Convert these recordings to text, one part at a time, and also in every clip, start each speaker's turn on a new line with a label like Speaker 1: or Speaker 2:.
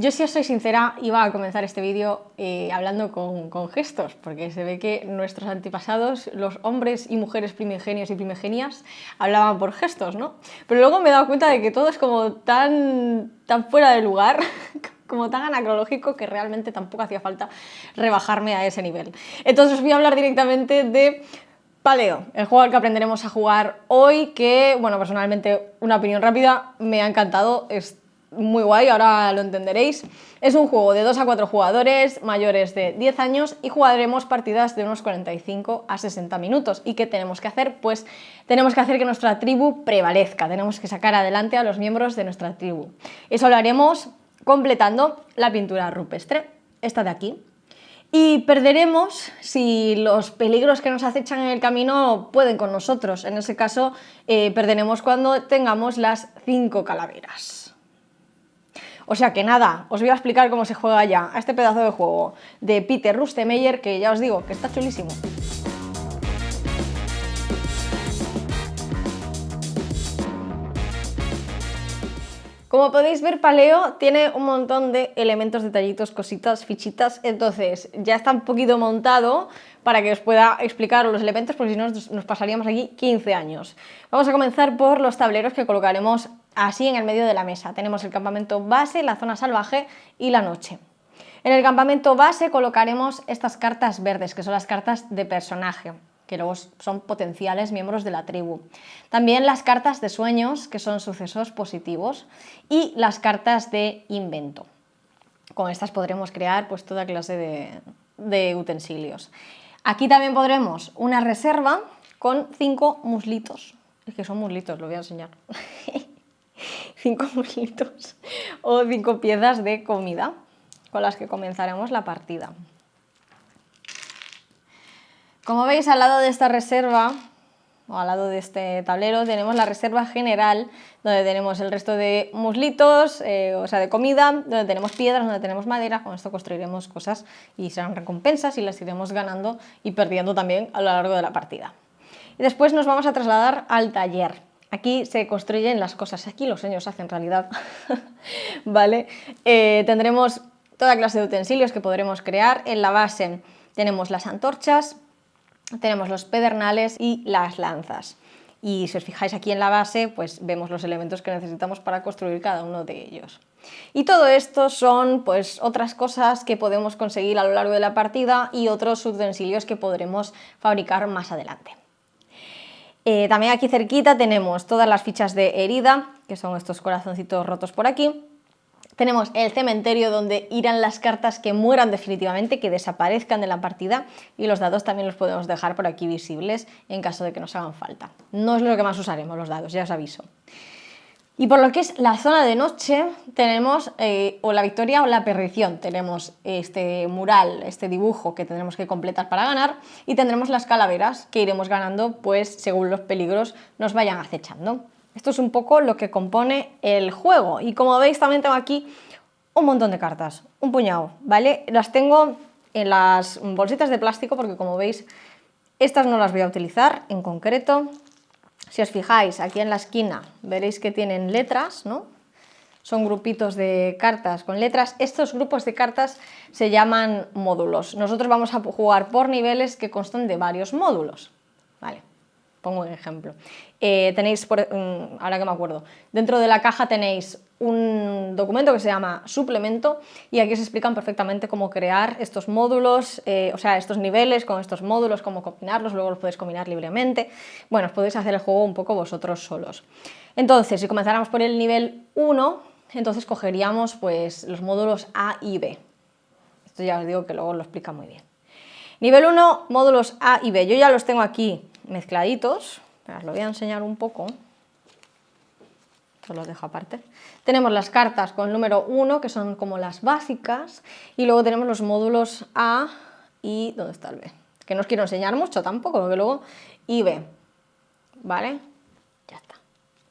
Speaker 1: Yo, si os soy sincera, iba a comenzar este vídeo hablando con gestos, porque se ve que nuestros antepasados, los hombres y mujeres primigenios y primigenias, hablaban por gestos, ¿no? Pero luego me he dado cuenta de que todo es como tan fuera de lugar, como tan anacronógico, que realmente tampoco hacía falta rebajarme a ese nivel. Entonces os voy a hablar directamente de Paleo, el juego al que aprenderemos a jugar hoy, que, bueno, personalmente, una opinión rápida, me ha encantado, es muy guay, ahora lo entenderéis. Es un juego de 2 a 4 jugadores mayores de 10 años y jugaremos partidas de unos 45 a 60 minutos. ¿Y qué tenemos que hacer? Pues tenemos que hacer que nuestra tribu prevalezca, tenemos que sacar adelante a los miembros de nuestra tribu. Eso lo haremos completando la pintura rupestre, esta de aquí. Y perderemos si los peligros que nos acechan en el camino pueden con nosotros. En ese caso, perderemos cuando tengamos las 5 calaveras. O sea que nada, os voy a explicar cómo se juega ya a este pedazo de juego de Peter Rustemeyer, que ya os digo que está chulísimo. Como podéis ver, Paleo tiene un montón de elementos, detallitos, cositas, fichitas, entonces ya está un poquito montado para que os pueda explicar los elementos, porque si no nos pasaríamos aquí 15 años. Vamos a comenzar por los tableros que colocaremos así en el medio de la mesa. Tenemos el campamento base, la zona salvaje y la noche. En el campamento base colocaremos estas cartas verdes, que son las cartas de personaje, que luego son potenciales miembros de la tribu. También las cartas de sueños, que son sucesos positivos, y las cartas de invento. Con estas podremos crear pues toda clase de utensilios. Aquí también podremos una reserva con 5 muslitos. Es que son muslitos, lo voy a enseñar. 5 muslitos o 5 piezas de comida con las que comenzaremos la partida. Como veis, al lado de esta reserva, o al lado de este tablero, tenemos la reserva general, donde tenemos el resto de muslitos, o sea, de comida, donde tenemos piedras, donde tenemos madera. Con esto construiremos cosas y serán recompensas y las iremos ganando y perdiendo también a lo largo de la partida. Y después nos vamos a trasladar al taller. Aquí se construyen las cosas, aquí los sueños se hacen realidad. ¿Vale? Tendremos toda clase de utensilios que podremos crear. En la base tenemos las antorchas, tenemos los pedernales y las lanzas. Y si os fijáis aquí en la base, pues vemos los elementos que necesitamos para construir cada uno de ellos. Y todo esto son pues otras cosas que podemos conseguir a lo largo de la partida y otros utensilios que podremos fabricar más adelante. También aquí cerquita tenemos todas las fichas de herida, que son estos corazoncitos rotos por aquí. Tenemos el cementerio, donde irán las cartas que mueran definitivamente, que desaparezcan de la partida, y los dados también los podemos dejar por aquí visibles en caso de que nos hagan falta. No es lo que más usaremos los dados, ya os aviso. Y por lo que es la zona de noche, tenemos o la victoria o la perdición. Tenemos este mural, este dibujo que tendremos que completar para ganar, y tendremos las calaveras que iremos ganando pues según los peligros nos vayan acechando. Esto es un poco lo que compone el juego, y como veis también tengo aquí un montón de cartas, un puñado, ¿vale? Las tengo en las bolsitas de plástico porque, como veis, estas no las voy a utilizar en concreto. Si os fijáis aquí en la esquina veréis que tienen letras, ¿no? Son grupitos de cartas con letras. Estos grupos de cartas se llaman módulos. Nosotros vamos a jugar por niveles que constan de varios módulos, ¿vale? Pongo un ejemplo. Tenéis, ahora que me acuerdo, dentro de la caja tenéis un documento que se llama suplemento, y aquí os explican perfectamente cómo crear estos módulos, o sea, estos niveles con estos módulos, cómo combinarlos, luego los podéis combinar libremente. Bueno, os podéis hacer el juego un poco vosotros solos. Entonces, si comenzáramos por el nivel 1, entonces cogeríamos pues los módulos A y B. Esto ya os digo que luego lo explica muy bien. Nivel 1, módulos A y B. Yo ya los tengo aquí mezcladitos, os lo voy a enseñar un poco, os los dejo aparte. Tenemos las cartas con el número 1, que son como las básicas, y luego tenemos los módulos A y, ¿dónde está el B? Que no os quiero enseñar mucho tampoco, porque luego y B, ¿vale? Ya está.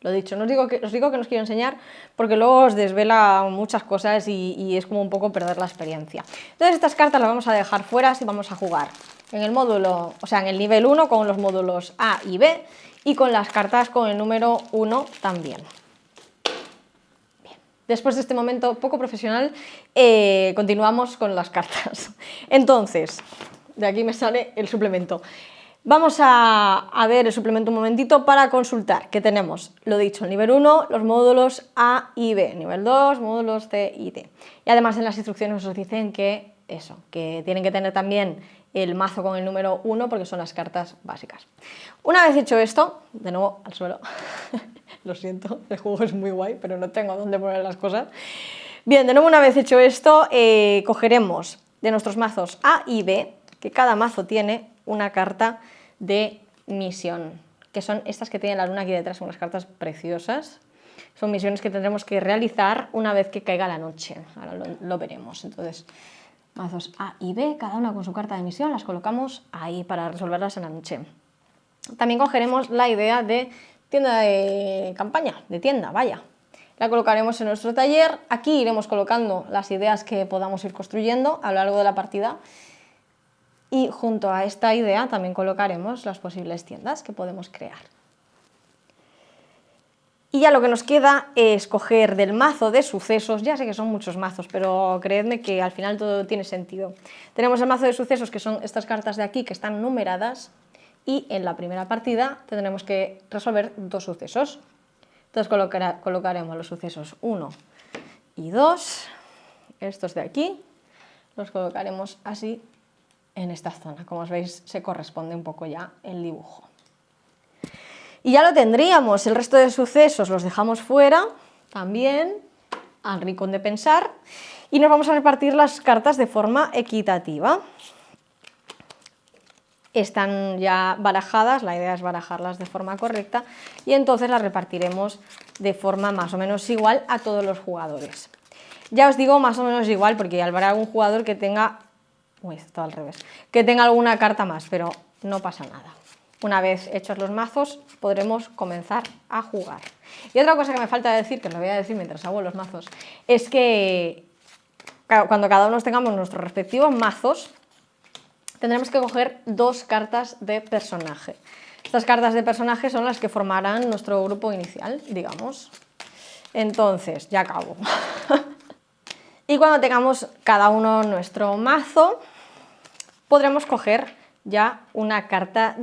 Speaker 1: Lo dicho, os digo que no os quiero enseñar porque luego os desvela muchas cosas y es como un poco perder la experiencia. Entonces estas cartas las vamos a dejar fuera si vamos a jugar en el módulo, o sea, en el nivel 1 con los módulos A y B, y con las cartas con el número 1 también. Bien. Después de este momento poco profesional, continuamos con las cartas. Entonces, de aquí me sale el suplemento. Vamos a ver el suplemento un momentito para consultar, que tenemos, lo dicho, el nivel 1, los módulos A y B, nivel 2, módulos C y D. Y además en las instrucciones os dicen que eso, que tienen que tener también el mazo con el número 1 porque son las cartas básicas. Una vez hecho esto, de nuevo al suelo, lo siento, el juego es muy guay, pero no tengo dónde poner las cosas. Bien, de nuevo una vez hecho esto, cogeremos de nuestros mazos A y B, que cada mazo tiene una carta de misión, que son estas que tienen la luna aquí detrás, son unas cartas preciosas. Son misiones que tendremos que realizar una vez que caiga la noche, ahora lo veremos. Entonces, mazos A y B, cada una con su carta de misión, las colocamos ahí para resolverlas en la noche. También cogeremos la idea de tienda de campaña, de tienda, vaya. La colocaremos en nuestro taller, aquí iremos colocando las ideas que podamos ir construyendo a lo largo de la partida. Y junto a esta idea también colocaremos las posibles tiendas que podemos crear. Y ya lo que nos queda es coger del mazo de sucesos, ya sé que son muchos mazos, pero creedme que al final todo tiene sentido. Tenemos el mazo de sucesos, que son estas cartas de aquí que están numeradas, y en la primera partida tendremos que resolver 2 sucesos. Entonces colocaremos los sucesos 1 y 2, estos de aquí, los colocaremos así en esta zona. Como os veis, se corresponde un poco ya el dibujo. Y ya lo tendríamos. El resto de sucesos los dejamos fuera, también, al rincón de pensar, y nos vamos a repartir las cartas de forma equitativa. Están ya barajadas, la idea es barajarlas de forma correcta, y entonces las repartiremos de forma más o menos igual a todos los jugadores. Ya os digo más o menos igual, porque habrá algún jugador que tenga... Uy, está al revés. Que tenga alguna carta más, pero no pasa nada. Una vez hechos los mazos, podremos comenzar a jugar. Y otra cosa que me falta decir, que os lo voy a decir mientras hago los mazos, es que cuando cada uno tengamos nuestros respectivos mazos, tendremos que coger 2 cartas de personaje. Estas cartas de personaje son las que formarán nuestro grupo inicial, digamos. Entonces, ya acabo. Y cuando tengamos cada uno nuestro mazo, podremos coger ya una carta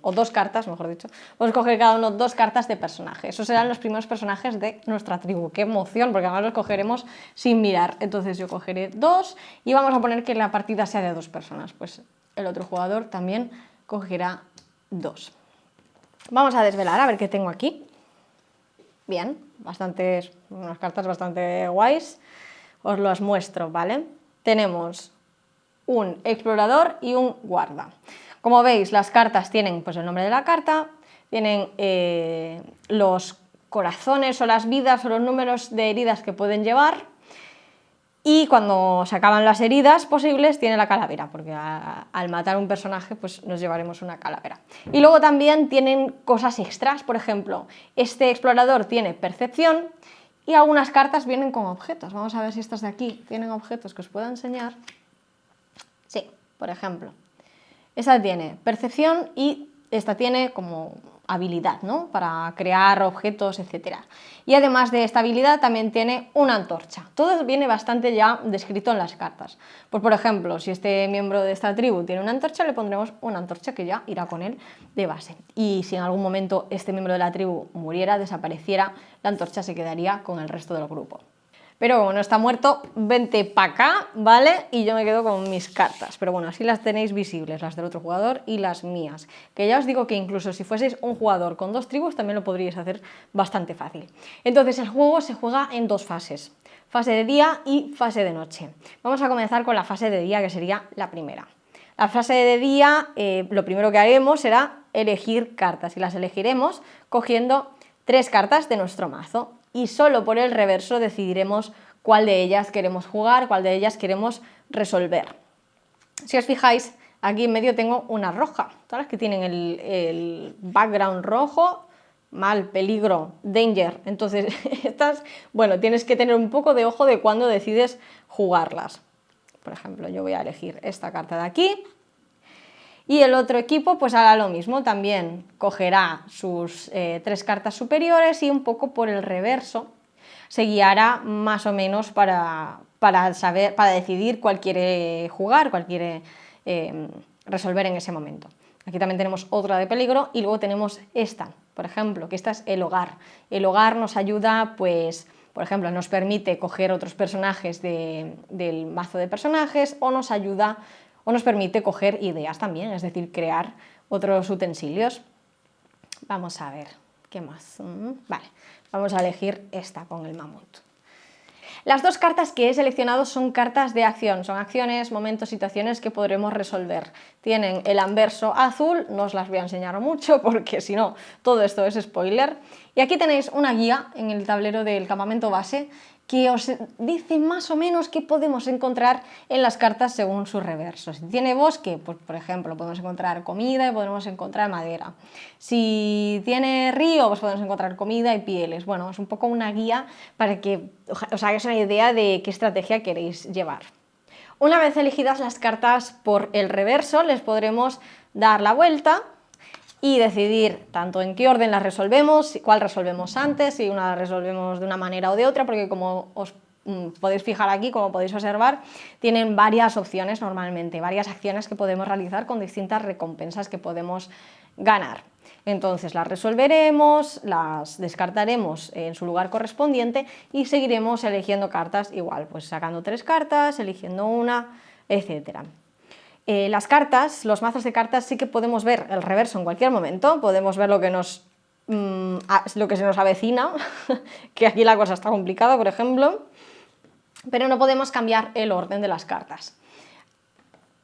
Speaker 1: o 2 cartas, mejor dicho, podemos coger cada uno 2 cartas de personaje. Esos serán los primeros personajes de nuestra tribu. ¡Qué emoción! Porque además los cogeremos sin mirar. Entonces yo cogeré 2 y vamos a poner que la partida sea de 2 personas. Pues el otro jugador también cogerá 2. Vamos a desvelar a ver qué tengo aquí. Bien, unas cartas bastante guays. Os las muestro, ¿vale? Tenemos un explorador y un guarda. Como veis, las cartas tienen pues, el nombre de la carta, tienen los corazones o las vidas o los números de heridas que pueden llevar, y cuando se acaban las heridas posibles tiene la calavera, porque al matar un personaje pues nos llevaremos una calavera. Y luego también tienen cosas extras, por ejemplo, este explorador tiene percepción y algunas cartas vienen con objetos. Vamos a ver si estas de aquí tienen objetos que os pueda enseñar. Sí, por ejemplo, esta tiene percepción y esta tiene como habilidad, ¿no? Para crear objetos, etc. Y además de esta habilidad también tiene una antorcha. Todo viene bastante ya descrito en las cartas. Pues por ejemplo, si este miembro de esta tribu tiene una antorcha, le pondremos una antorcha que ya irá con él de base. Y si en algún momento este miembro de la tribu muriera, desapareciera, la antorcha se quedaría con el resto del grupo. Pero como no está muerto, vente para acá, ¿vale? Y yo me quedo con mis cartas. Pero bueno, así las tenéis visibles, las del otro jugador y las mías. Que ya os digo que incluso si fueseis un jugador con 2 tribus, también lo podríais hacer bastante fácil. Entonces el juego se juega en 2 fases. Fase de día y fase de noche. Vamos a comenzar con la fase de día, que sería la primera. La fase de día, lo primero que haremos será elegir cartas. Y las elegiremos cogiendo 3 cartas de nuestro mazo. Y solo por el reverso decidiremos cuál de ellas queremos jugar, cuál de ellas queremos resolver. Si os fijáis, aquí en medio tengo una roja. Todas las que tienen el background rojo, mal, peligro, danger. Entonces, estas, bueno, tienes que tener un poco de ojo de cuándo decides jugarlas. Por ejemplo, yo voy a elegir esta carta de aquí. Y el otro equipo pues hará lo mismo, también cogerá sus 3 cartas superiores y un poco por el reverso se guiara más o menos para decidir cuál quiere jugar, cuál quiere resolver en ese momento. Aquí también tenemos otra de peligro y luego tenemos esta, por ejemplo, que esta es el hogar. El hogar nos ayuda, pues, por ejemplo, nos permite coger otros personajes del mazo de personajes o nos ayuda o nos permite coger ideas también, es decir, crear otros utensilios. Vamos a ver, ¿qué más? Vale, vamos a elegir esta con el mamut. Las dos cartas que he seleccionado son cartas de acción, son acciones, momentos, situaciones que podremos resolver. Tienen el anverso azul, no os las voy a enseñar mucho porque si no, todo esto es spoiler. Y aquí tenéis una guía en el tablero del campamento base que os dice más o menos qué podemos encontrar en las cartas según su reverso. Si tiene bosque, pues por ejemplo, podemos encontrar comida y podemos encontrar madera. Si tiene río, pues podemos encontrar comida y pieles. Bueno, es un poco una guía para que os hagáis una idea de qué estrategia queréis llevar. Una vez elegidas las cartas por el reverso, les podremos dar la vuelta y decidir tanto en qué orden las resolvemos, cuál resolvemos antes, si una la resolvemos de una manera o de otra, porque como os podéis fijar aquí, como podéis observar, tienen varias opciones normalmente, varias acciones que podemos realizar con distintas recompensas que podemos ganar. Entonces las resolveremos, las descartaremos en su lugar correspondiente y seguiremos eligiendo cartas igual, pues sacando 3 cartas, eligiendo una, etcétera. Las cartas, los mazos de cartas sí que podemos ver el reverso en cualquier momento, podemos ver lo que se nos avecina, que aquí la cosa está complicada, por ejemplo, pero no podemos cambiar el orden de las cartas.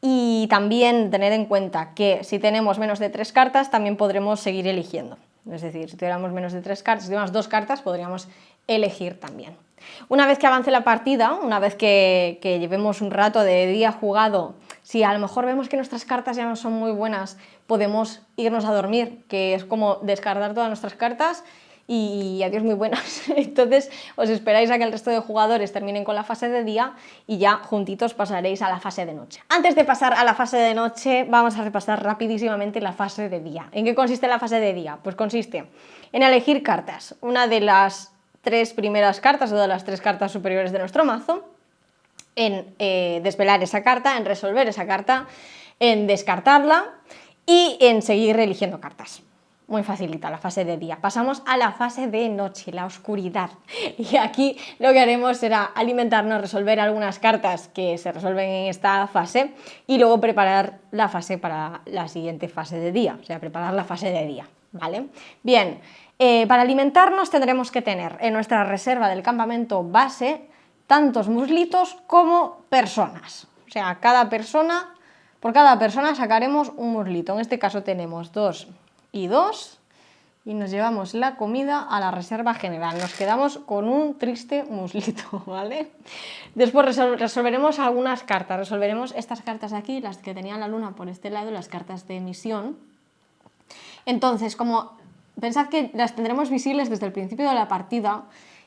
Speaker 1: Y también tener en cuenta que si tenemos menos de 3 cartas también podremos seguir eligiendo. Es decir, si tuviéramos menos de 3 cartas, si tuviéramos 2 cartas podríamos elegir también. Una vez que avance la partida, una vez que llevemos un rato de día jugado, si a lo mejor vemos que nuestras cartas ya no son muy buenas, podemos irnos a dormir, que es como descartar todas nuestras cartas y adiós muy buenas. Entonces os esperáis a que el resto de jugadores terminen con la fase de día y ya juntitos pasaréis a la fase de noche. Antes de pasar a la fase de noche vamos a repasar rapidísimamente la fase de día. ¿En qué consiste la fase de día? Pues consiste en elegir cartas, una de las 3 primeras cartas o de las 3 cartas superiores de nuestro mazo, en desvelar esa carta, en resolver esa carta, en descartarla y en seguir eligiendo cartas. Muy facilita la fase de día. Pasamos a la fase de noche, la oscuridad. Y aquí lo que haremos será alimentarnos, resolver algunas cartas que se resuelven en esta fase y luego preparar la fase para la siguiente fase de día, o sea, preparar la fase de día, ¿vale? Bien, para alimentarnos tendremos que tener en nuestra reserva del campamento base tantos muslitos como personas. O sea, por cada persona sacaremos un muslito. En este caso tenemos 2 y 2 y nos llevamos la comida a la reserva general. Nos quedamos con un triste muslito, ¿vale? Después resolveremos algunas cartas. Resolveremos estas cartas de aquí, las que tenían la luna por este lado, las cartas de misión. Entonces, pensad que las tendremos visibles desde el principio de la partida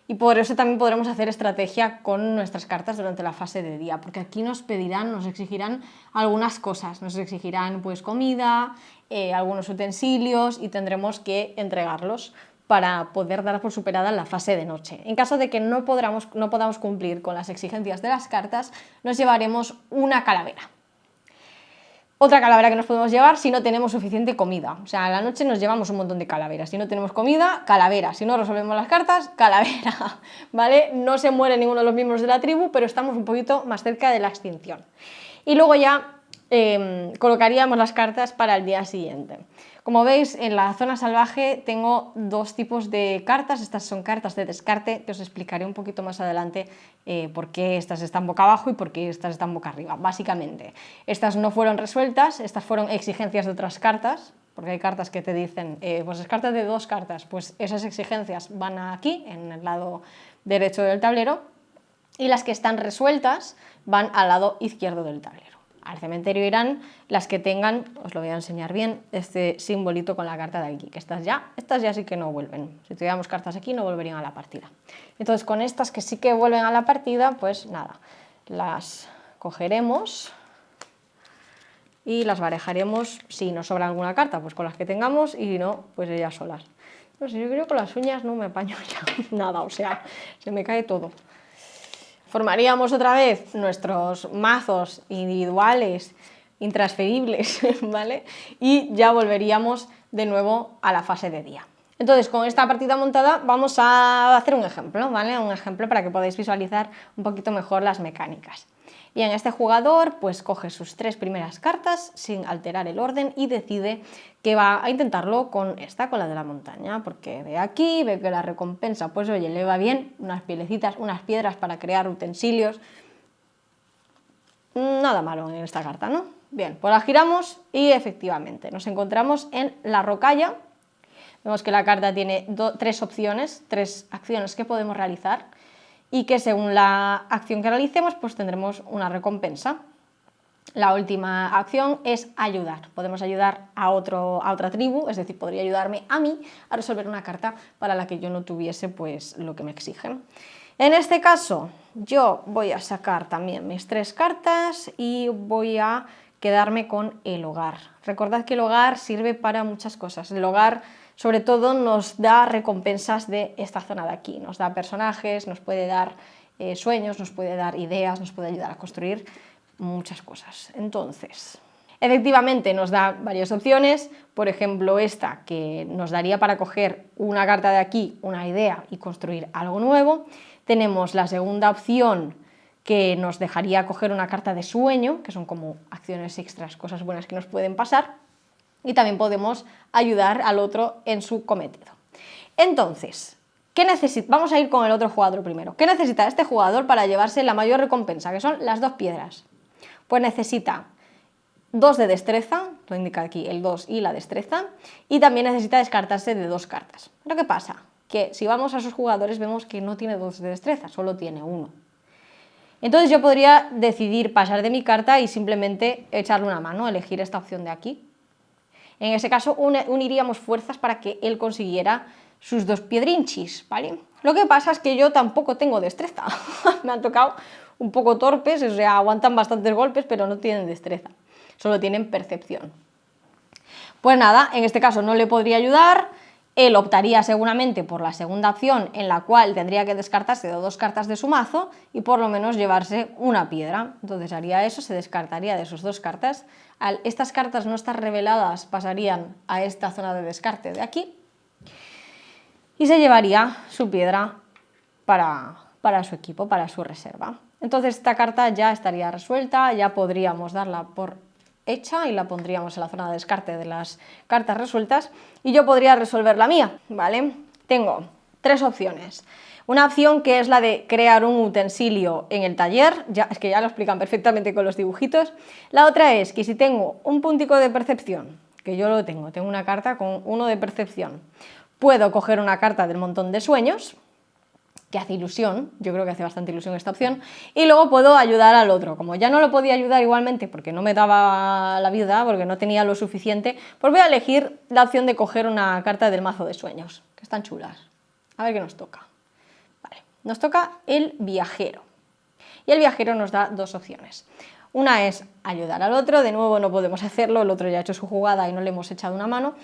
Speaker 1: y por eso también podremos hacer estrategia con nuestras cartas durante la fase de día, porque aquí nos exigirán algunas cosas, nos exigirán pues comida, algunos utensilios y tendremos que entregarlos para poder dar por superada la fase de noche. En caso de que no podamos cumplir con las exigencias de las cartas, nos llevaremos una calavera. Otra calavera que nos podemos llevar si no tenemos suficiente comida. O sea, a la noche nos llevamos un montón de calaveras. Si no tenemos comida, calavera. Si no resolvemos las cartas, calavera. ¿Vale? No se muere ninguno de los miembros de la tribu, pero estamos un poquito más cerca de la extinción. Y luego ya colocaríamos las cartas para el día siguiente. Como veis, en la zona salvaje tengo 2 tipos de cartas. Estas son cartas de descarte, que os explicaré un poquito más adelante por qué estas están boca abajo y por qué estas están boca arriba. Básicamente, estas no fueron resueltas, estas fueron exigencias de otras cartas, porque hay cartas que te dicen, pues descartas de 2 cartas, pues esas exigencias van aquí, en el lado derecho del tablero, y las que están resueltas van al lado izquierdo del tablero. Al cementerio irán las que tengan, os lo voy a enseñar bien, este simbolito con la carta de aquí, que estas ya sí que no vuelven. Si tuviéramos cartas aquí no volverían a la partida. Entonces con estas que sí que vuelven a la partida, pues nada, las cogeremos y las barajaremos si nos sobra alguna carta, pues con las que tengamos y no, pues ellas solas. No sé, yo creo que con las uñas no me apaño ya nada, o sea, se me cae todo. Formaríamos otra vez nuestros mazos individuales, intransferibles, ¿vale? Y ya volveríamos de nuevo a la fase de día. Entonces, con esta partida montada vamos a hacer un ejemplo, ¿vale? Un ejemplo para que podáis visualizar un poquito mejor las mecánicas. Y en este jugador, pues coge sus 3 primeras cartas sin alterar el orden y decide que va a intentarlo con esta, con la de la montaña, porque ve aquí, ve que la recompensa, pues oye, le va bien, unas pielecitas, unas piedras para crear utensilios. Nada malo en esta carta, ¿no? Bien, pues la giramos y efectivamente nos encontramos en la rocalla. Vemos que la carta tiene 3 opciones, 3 acciones que podemos realizar y que según la acción que realicemos pues tendremos una recompensa. La última acción es ayudar. Podemos ayudar a otra tribu, es decir, podría ayudarme a mí a resolver una carta para la que yo no tuviese pues lo que me exigen. En este caso yo voy a sacar también mis 3 cartas y voy a quedarme con el hogar. Recordad que el hogar sirve para muchas cosas. El hogar sobre todo nos da recompensas de esta zona de aquí, nos da personajes, nos puede dar sueños, nos puede dar ideas, nos puede ayudar a construir muchas cosas. Entonces, efectivamente nos da varias opciones, por ejemplo esta que nos daría para coger una carta de aquí, una idea y construir algo nuevo. Tenemos la segunda opción que nos dejaría coger una carta de sueño, que son como acciones extras, cosas buenas que nos pueden pasar, y también podemos ayudar al otro en su cometido. Entonces, vamos a ir con el otro jugador primero. ¿Qué necesita este jugador para llevarse la mayor recompensa, que son las 2 piedras? Pues necesita 2 de destreza, lo indica aquí el 2 y la destreza, y también necesita descartarse de 2 cartas. ¿Pero qué pasa? Que si vamos a sus jugadores vemos que no tiene 2 de destreza, solo tiene 1. Entonces yo podría decidir pasar de mi carta y simplemente echarle una mano, elegir esta opción de aquí. En ese caso uniríamos fuerzas para que él consiguiera sus 2 piedrinchis, ¿vale? Lo que pasa es que yo tampoco tengo destreza. Me han tocado un poco torpes, o sea, aguantan bastantes golpes, pero no tienen destreza. Solo tienen percepción. Pues nada, en este caso no le podría ayudar. Él optaría seguramente por la segunda opción, en la cual tendría que descartarse de 2 cartas de su mazo y por lo menos llevarse una piedra. Entonces haría eso, se descartaría de sus 2 cartas. Al estas cartas no estar reveladas pasarían a esta zona de descarte de aquí y se llevaría su piedra para su equipo, para su reserva. Entonces esta carta ya estaría resuelta, ya podríamos darla por hecha y la pondríamos en la zona de descarte de las cartas resueltas y yo podría resolver la mía, ¿vale? Tengo 3 opciones. Una opción que es la de crear un utensilio en el taller, es que ya lo explican perfectamente con los dibujitos. La otra es que si tengo un puntico de percepción, que yo lo tengo una carta con 1 de percepción, puedo coger una carta del montón de sueños, que hace ilusión, yo creo que hace bastante ilusión esta opción, y luego puedo ayudar al otro. Como ya no lo podía ayudar igualmente porque no me daba la vida, porque no tenía lo suficiente, pues voy a elegir la opción de coger una carta del mazo de sueños, que están chulas. A ver qué nos toca. Vale, nos toca el viajero. Y el viajero nos da 2 opciones. Una es ayudar al otro, de nuevo no podemos hacerlo, el otro ya ha hecho su jugada y no le hemos echado una mano.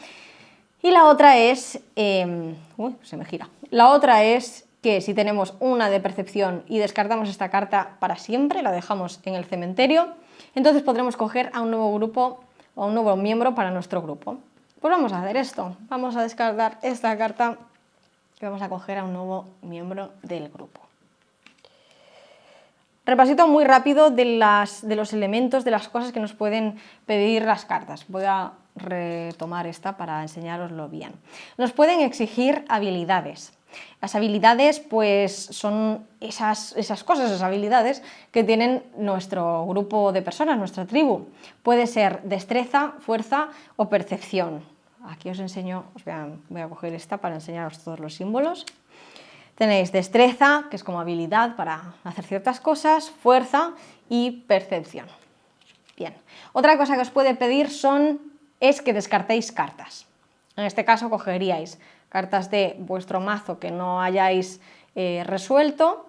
Speaker 1: Y la otra es... se me gira. La otra es que si tenemos 1 de percepción y descartamos esta carta para siempre, la dejamos en el cementerio, entonces podremos coger a un nuevo grupo o a un nuevo miembro para nuestro grupo. Pues vamos a hacer esto, vamos a descartar esta carta y vamos a coger a un nuevo miembro del grupo. Repasito muy rápido de los elementos, de las cosas que nos pueden pedir las cartas. Voy a retomar esta para enseñároslo bien. Nos pueden exigir habilidades. Las habilidades pues son esas cosas, esas habilidades que tienen nuestro grupo de personas, nuestra tribu. Puede ser destreza, fuerza o percepción. Aquí os enseño, voy a coger esta para enseñaros todos los símbolos. Tenéis destreza, que es como habilidad para hacer ciertas cosas, fuerza y percepción. Bien, otra cosa que os puede pedir es que descartéis cartas. En este caso cogeríais cartas de vuestro mazo que no hayáis resuelto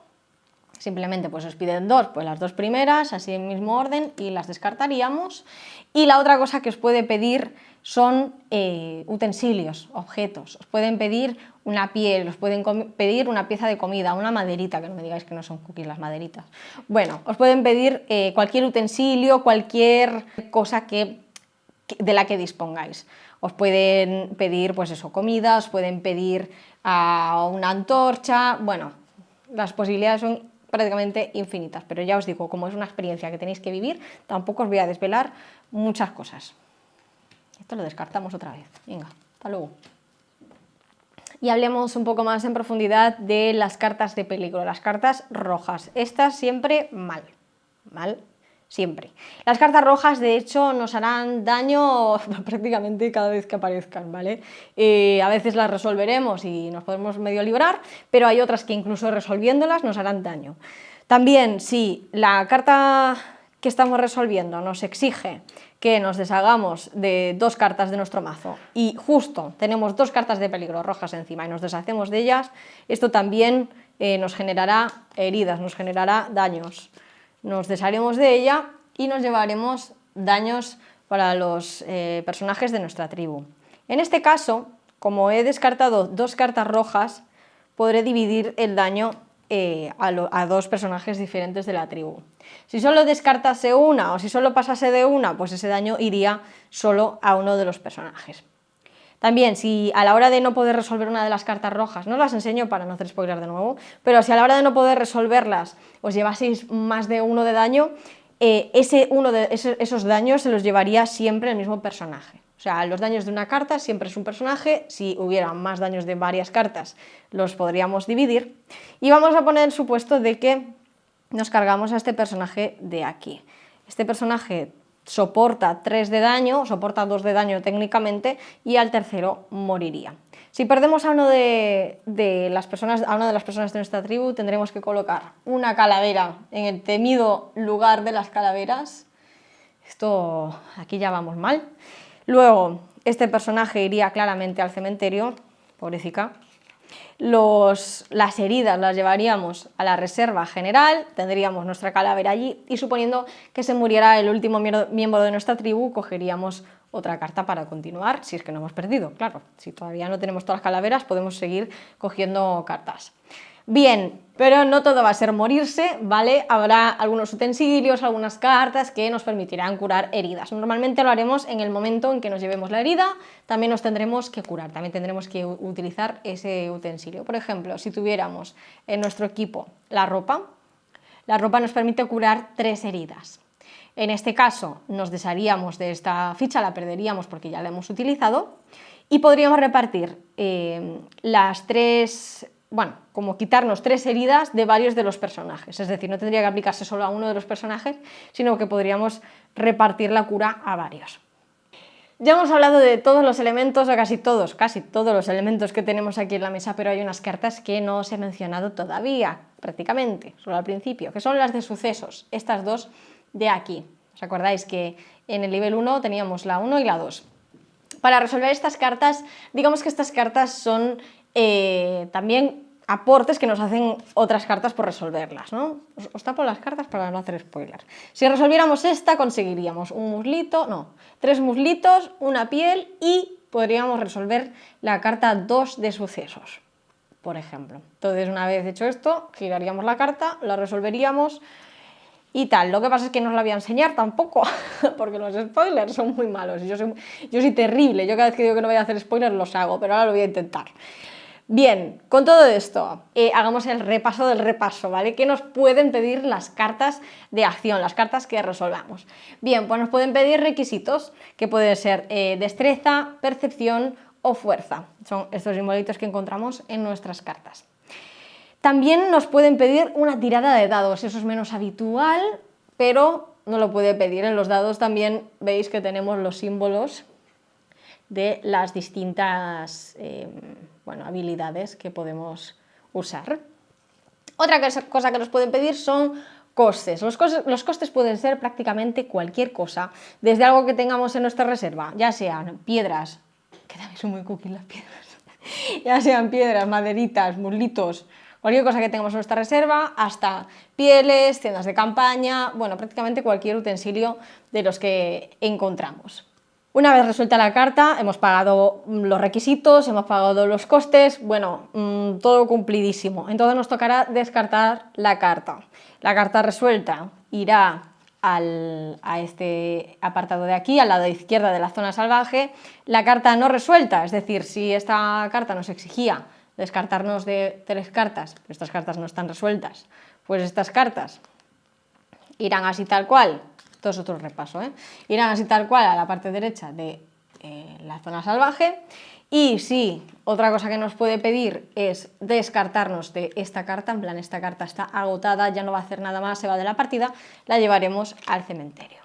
Speaker 1: Simplemente pues os piden dos, pues las dos primeras, así en mismo orden, y las descartaríamos. Y la otra cosa que os puede pedir son utensilios, objetos. Os pueden pedir una piel, os pueden pedir una pieza de comida, una maderita, que no me digáis que no son cookies las maderitas. Bueno, os pueden pedir cualquier utensilio, cualquier cosa de la que dispongáis. Os pueden pedir, pues eso, comida, os pueden pedir una antorcha, bueno, las posibilidades son prácticamente infinitas, pero ya os digo, como es una experiencia que tenéis que vivir, tampoco os voy a desvelar muchas cosas. Esto lo descartamos otra vez. Venga, hasta luego. Y hablemos un poco más en profundidad de las cartas de peligro, las cartas rojas. Estas siempre mal, siempre. Las cartas rojas, de hecho, nos harán daño prácticamente cada vez que aparezcan, ¿vale? A veces las resolveremos y nos podemos medio librar, pero hay otras que incluso resolviéndolas nos harán daño. También, si la carta que estamos resolviendo nos exige que nos deshagamos de dos cartas de nuestro mazo y justo tenemos dos cartas de peligro rojas encima y nos deshacemos de ellas, esto también nos generará heridas, nos generará daños. Nos desharemos de ella y nos llevaremos daños para los personajes de nuestra tribu. En este caso, como he descartado dos cartas rojas, podré dividir el daño a dos personajes diferentes de la tribu. Si solo descartase una o si solo pasase de una, pues ese daño iría solo a uno de los personajes. También, si a la hora de no poder resolver una de las cartas rojas, no las enseño para no hacer spoiler de nuevo, pero si a la hora de no poder resolverlas os llevaseis más de uno de daño, esos daños se los llevaría siempre el mismo personaje. O sea, los daños de una carta siempre es un personaje, si hubiera más daños de varias cartas los podríamos dividir. Y vamos a poner el supuesto de que nos cargamos a este personaje de aquí. Este personaje soporta 3 de daño, soporta 2 de daño técnicamente, y al tercero moriría. Si perdemos a una de las personas de nuestra tribu, tendremos que colocar una calavera en el temido lugar de las calaveras. Esto, aquí ya vamos mal. Luego, este personaje iría claramente al cementerio, pobrecita. Las heridas las llevaríamos a la reserva general, tendríamos nuestra calavera allí y suponiendo que se muriera el último miembro de nuestra tribu, cogeríamos otra carta para continuar, si es que no hemos perdido, claro. Si todavía no tenemos todas las calaveras, podemos seguir cogiendo cartas. Bien, pero no todo va a ser morirse, ¿vale? Habrá algunos utensilios, algunas cartas que nos permitirán curar heridas. Normalmente lo haremos en el momento en que nos llevemos la herida, también nos tendremos que curar, también tendremos que utilizar ese utensilio. Por ejemplo, si tuviéramos en nuestro equipo la ropa nos permite curar 3 heridas. En este caso nos desharíamos de esta ficha, la perderíamos porque ya la hemos utilizado y podríamos repartir las 3... Bueno, como quitarnos 3 heridas de varios de los personajes, es decir, no tendría que aplicarse solo a uno de los personajes, sino que podríamos repartir la cura a varios. Ya hemos hablado de todos los elementos, o casi todos los elementos que tenemos aquí en la mesa, pero hay unas cartas que no os he mencionado todavía, prácticamente, solo al principio, que son las de sucesos, estas dos de aquí. ¿Os acordáis que en el nivel 1 teníamos la 1 y la 2? Para resolver estas cartas, digamos que estas cartas son también aportes que nos hacen otras cartas por resolverlas, ¿no? Os tapo las cartas para no hacer spoiler. Si resolviéramos esta, conseguiríamos un muslito, no, 3 muslitos, una piel y podríamos resolver la carta 2 de sucesos, por ejemplo. Entonces, una vez hecho esto, giraríamos la carta, la resolveríamos y tal. Lo que pasa es que no os la voy a enseñar tampoco, porque los spoilers son muy malos. Yo soy terrible, yo cada vez que digo que no voy a hacer spoilers los hago, pero ahora lo voy a intentar. Bien, con todo esto, hagamos el repaso del repaso, ¿vale? ¿Qué nos pueden pedir las cartas de acción, las cartas que resolvamos? Bien, pues nos pueden pedir requisitos, que pueden ser destreza, percepción o fuerza. Son estos simbolitos que encontramos en nuestras cartas. También nos pueden pedir una tirada de dados, eso es menos habitual, pero no lo puede pedir. En los dados también veis que tenemos los símbolos de las distintas habilidades que podemos usar. Otra cosa que nos pueden pedir son costes. Los costes pueden ser prácticamente cualquier cosa, desde algo que tengamos en nuestra reserva, ya sean piedras, que también son muy cookies las piedras, ya sean piedras, maderitas, muslitos, Cualquier cosa que tengamos en nuestra reserva, hasta pieles, tiendas de campaña, bueno, prácticamente cualquier utensilio de los que encontramos. Una vez resuelta la carta, hemos pagado los requisitos, hemos pagado los costes, bueno, todo cumplidísimo. Entonces nos tocará descartar la carta. La carta resuelta irá a este apartado de aquí, al lado izquierdo de la zona salvaje. La carta no resuelta, es decir, si esta carta nos exigía descartarnos de 3 cartas, pero estas cartas no están resueltas, pues estas cartas irán así tal cual. Esto es otro repaso, irán así tal cual a la parte derecha de la zona salvaje. Y si otra cosa que nos puede pedir es descartarnos de esta carta, en plan esta carta está agotada, ya no va a hacer nada más, se va de la partida, la llevaremos al cementerio.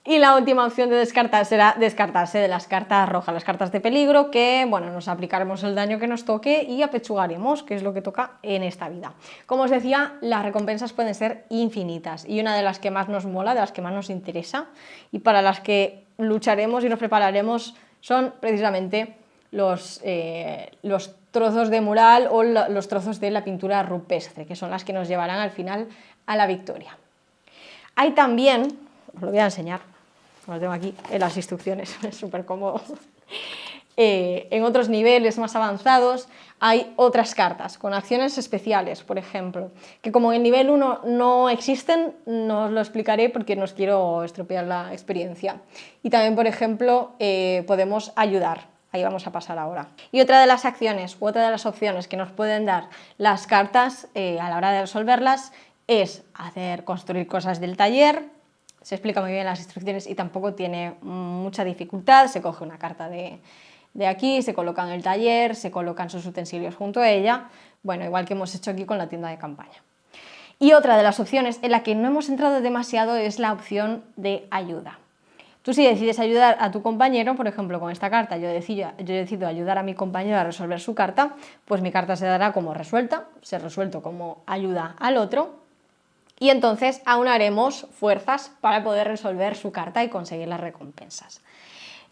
Speaker 1: Y la última opción de descartar será descartarse de las cartas rojas, las cartas de peligro, que bueno, nos aplicaremos el daño que nos toque y apechugaremos, que es lo que toca en esta vida. Como os decía, las recompensas pueden ser infinitas y una de las que más nos mola, de las que más nos interesa y para las que lucharemos y nos prepararemos son precisamente los trozos de mural o los trozos de la pintura rupestre, que son las que nos llevarán al final a la victoria. Hay también, os lo voy a enseñar, lo tengo aquí en las instrucciones, es súper cómodo. En otros niveles más avanzados hay otras cartas con acciones especiales, por ejemplo, que como en el nivel 1 no existen, no os lo explicaré porque no os quiero estropear la experiencia. Y también, por ejemplo, podemos ayudar. Ahí vamos a pasar ahora. Y otra de las acciones u otra de las opciones que nos pueden dar las cartas a la hora de resolverlas es construir cosas del taller. Se explica muy bien en las instrucciones y tampoco tiene mucha dificultad. Se coge una carta de aquí, se coloca en el taller, se colocan sus utensilios junto a ella, bueno, igual que hemos hecho aquí con la tienda de campaña. Y otra de las opciones en la que no hemos entrado demasiado es la opción de ayuda. Tú si decides ayudar a tu compañero, por ejemplo con esta carta yo decido ayudar a mi compañero a resolver su carta, pues mi carta se dará como resuelta, se resuelto como ayuda al otro. Y entonces aunaremos fuerzas para poder resolver su carta y conseguir las recompensas.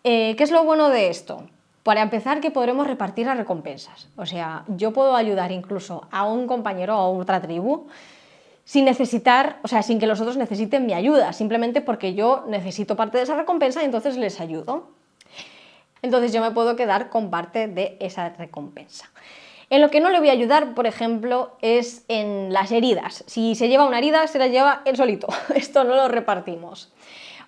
Speaker 1: ¿Qué es lo bueno de esto? Para empezar, que podremos repartir las recompensas. O sea, yo puedo ayudar incluso a un compañero o a otra tribu sin necesitar, o sea, sin que los otros necesiten mi ayuda, simplemente porque yo necesito parte de esa recompensa y entonces les ayudo. Entonces yo me puedo quedar con parte de esa recompensa. En lo que no le voy a ayudar, por ejemplo, es en las heridas. Si se lleva una herida, se la lleva él solito. Esto no lo repartimos.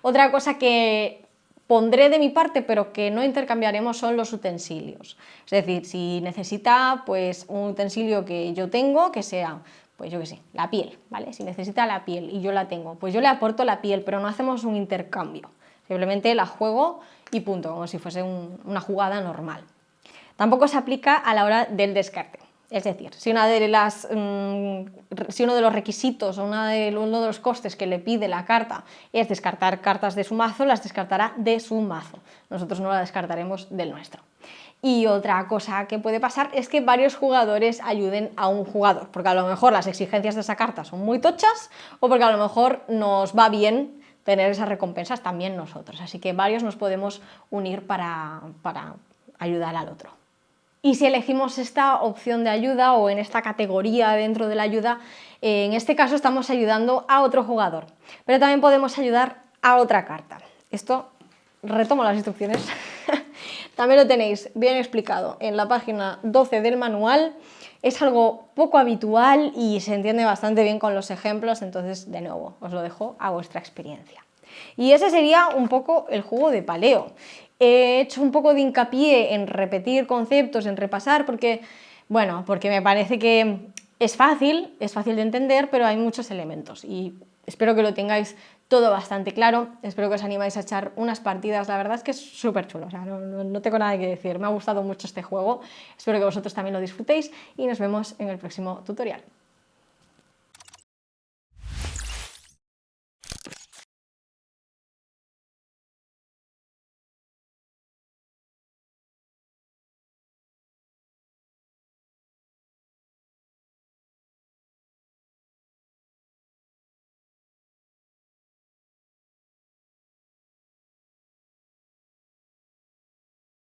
Speaker 1: Otra cosa que pondré de mi parte, pero que no intercambiaremos, son los utensilios. Es decir, si necesita pues, un utensilio que yo tengo, que sea, pues yo qué sé, la piel, ¿vale? Si necesita la piel y yo la tengo, pues yo le aporto la piel, pero no hacemos un intercambio. Simplemente la juego y punto, como si fuese una jugada normal. Tampoco se aplica a la hora del descarte. Es decir, si uno de los requisitos o uno de los costes que le pide la carta es descartar cartas de su mazo, las descartará de su mazo. Nosotros no la descartaremos del nuestro. Y otra cosa que puede pasar es que varios jugadores ayuden a un jugador, porque a lo mejor las exigencias de esa carta son muy tochas o porque a lo mejor nos va bien tener esas recompensas también nosotros. Así que varios nos podemos unir para ayudar al otro. Y si elegimos esta opción de ayuda o en esta categoría dentro de la ayuda, en este caso estamos ayudando a otro jugador, pero también podemos ayudar a otra carta. Esto, retomo las instrucciones, también lo tenéis bien explicado en la página 12 del manual. Es algo poco habitual y se entiende bastante bien con los ejemplos, entonces de nuevo os lo dejo a vuestra experiencia. Y ese sería un poco el juego de Paleo. He hecho un poco de hincapié en repetir conceptos, en repasar, porque me parece que es fácil de entender, pero hay muchos elementos y espero que lo tengáis todo bastante claro. Espero que os animáis a echar unas partidas. La verdad es que es súper chulo, o sea, no tengo nada que decir. Me ha gustado mucho este juego, espero que vosotros también lo disfrutéis y nos vemos en el próximo tutorial.